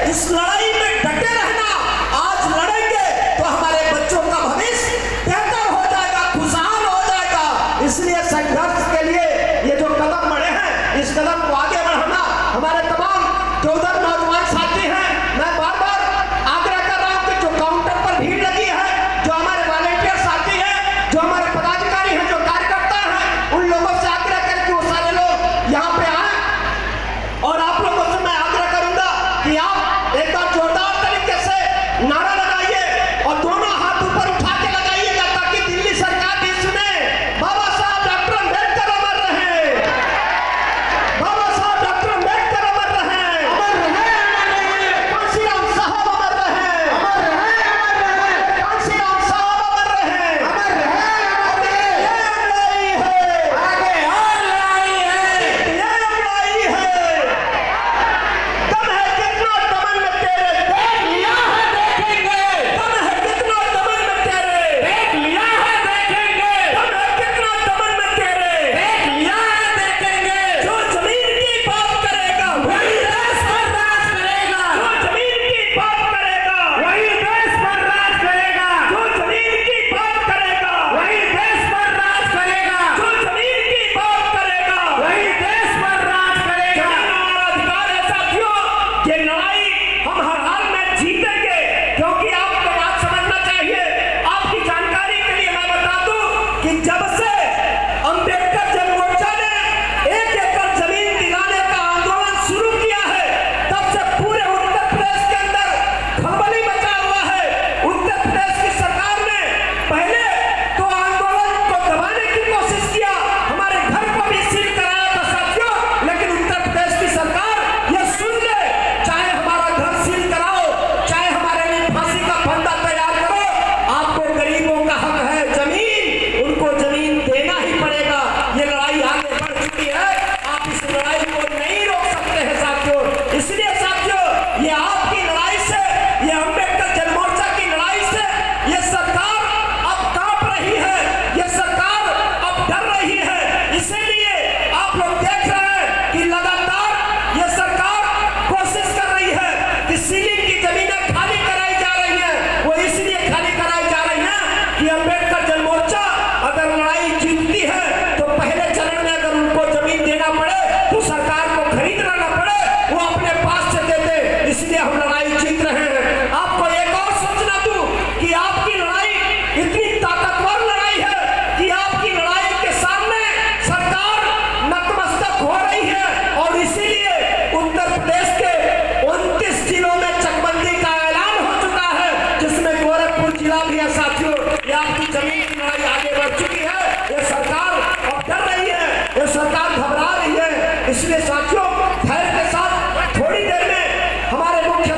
इस लड़ाई में डटे रहना। आज लड़ेंगे तो हमारे बच्चों का भविष्य बेहतर हो जाएगा, खुशहाल हो जाएगा। इसलिए संघर्ष के लिए ये जो कदम बढ़े हैं, इस कदम को आगे बढ़ाना। हमारे तमाम जो उधर नौजवान साथी हैं, मैं बार बार आग्रह कर रहा हूं कि जो काउंटर पर भीड़ लगी है, जो हमारे वॉलंटियर साथी हैं, जो हमारे पदाधिकारी हैं, जो कार्यकर्ता हैं, उन लोगों से आग्रह करें कि वो सारे लोग यहाँ पे आए। और आप लोगों से मैं आग्रह करूंगा कि आप एक बार जोरदार तरीके से नारा लगाइए और दोनों हाथ ऊपर उठा के लगाइएगा, ताकि दिल्ली सरकार भी सुने, बाबा साहब डॉक्टर अम्बेडकर अमर रहे, बाबा साहब डॉक्टर अम्बेडकर अमर रहे, कांशीराम साहब अमर रहे, कांशीराम साहब अमर रहे, ये लड़ाई है, आगे और लड़ाई है, ये लड़ाई है। दम है कितना दमन में तेरे, देख लिया है देखेंगे। दम है कितना दमन में तेरे, देख लिया है देखेंगे। दम है कितना दमन में तेरे, देख लिया है देखेंगे। जो जमीन की बात करेगा वही देश पर राज करेगा, जो जमीन की बात करेगा वही देश पर राज करेगा, जो जमीन की बात करेगा वही देश पर राज करेगा, जो जमीन की बात करेगा वही देश पर राज करेगा। हमारा अधिकार है साथियों, ये लड़ाई हम हर हाल में जीतेंगे, क्योंकि आपको बात समझना चाहिए। आपकी जानकारी के लिए मैं बता दूं कि जब से अंबेडकर जन मोर्चा ने 1 एकड़ जमीन दिलाने का आंदोलन शुरू किया है, तब से पूरे उत्तर प्रदेश के अंदर खलबली मचा हुआ है। उत्तर प्रदेश की सरकार ने पहले तो आंदोलन को दबाने की कोशिश किया, हमारे घर को भी सील कराया था साथियों, लेकिन उत्तर प्रदेश की सरकार ये सुन ले, चाहे हमारा घर सील कराओ, चाहे हमारे लिए फांसी का फंदा तैयार करो, आपको गरीबों का हक है जमीन, उनको जमीन देना ही पड़ेगा। ये लड़ाई आगे बढ़ चुकी है, आप इस लड़ाई को नहीं रोक सकते हैं साथियों। इसलिए साथियों, ये आपकी लड़ाई से, ये अम्बेडकर जन मोर्चा की लड़ाई से ये सरकार अब कांप रही है, ये सरकार अब डर रही है। इसीलिए आप लोग देख रहे हैं कि लगातार ये सरकार कोशिश कर रही है कि सीलिंग की जमीनें खाली कराई जा रही हैं। वो इसलिए खाली कराई जा रही हैं कि अम्बेडकर जन मोर्चा अगर लड़ाई जीतती है तो पहले चरण में अगर उनको जमीन देना पड़े तो सरकार को खरीदना ना पड़े, वो अपने पास से देते। इसलिए हम लड़ाई जीत रहे हैं। आपको एक और सोचना दूं कि आपकी लड़ाई इतनी ताकतवर लड़ाई है कि आपकी लड़ाई के सामने सरकार नतमस्तक हो रही है। और इसीलिए उत्तर प्रदेश के 29 जिलों में चकबंदी का ऐलान हो चुका है, जिसमें गोरखपुर जिला भी है साथियों। ये आपकी जमीन की लड़ाई आगे बढ़ चुकी है, ये सरकार अब डर रही है, ये सरकार घबरा रही है। इसलिए साथियों, धैर्य के साथ थोड़ी देर में हमारे मुख्य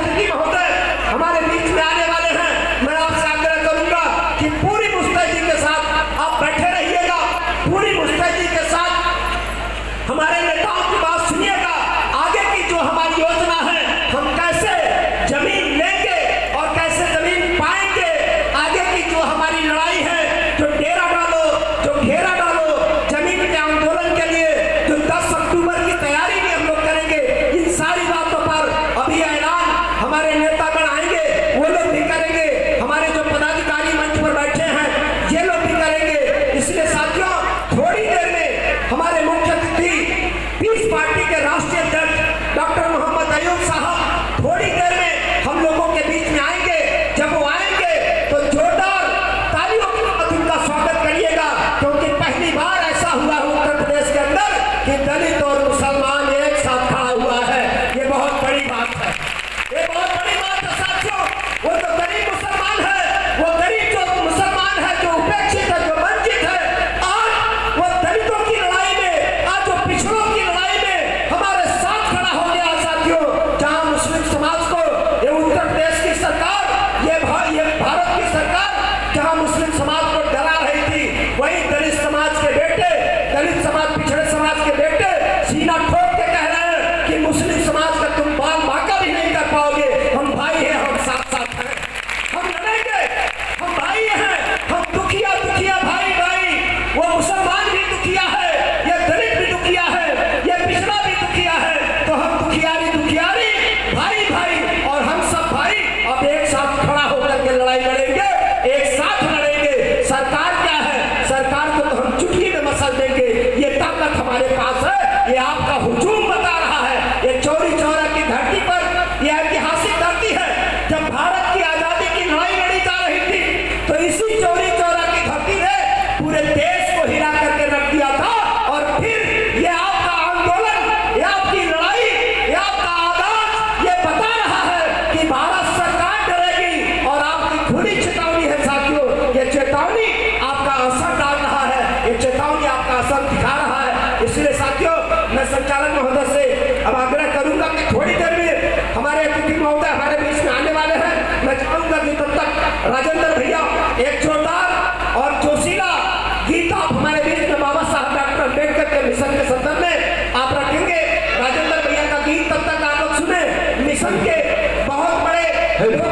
महोदय हमारे बीच में आने वाले हैं। मैं चाहूंगा कि तब तक राजेंद्र भैया एक जोरदार और जोशीला गीत आप हमारे बीच में बाबा साहब डॉक्टर अम्बेडकर के मिशन के संदर्भ में आप रखेंगे। राजेंद्र भैया का गीत तब तक आप लोग सुने। मिशन के बहुत बड़े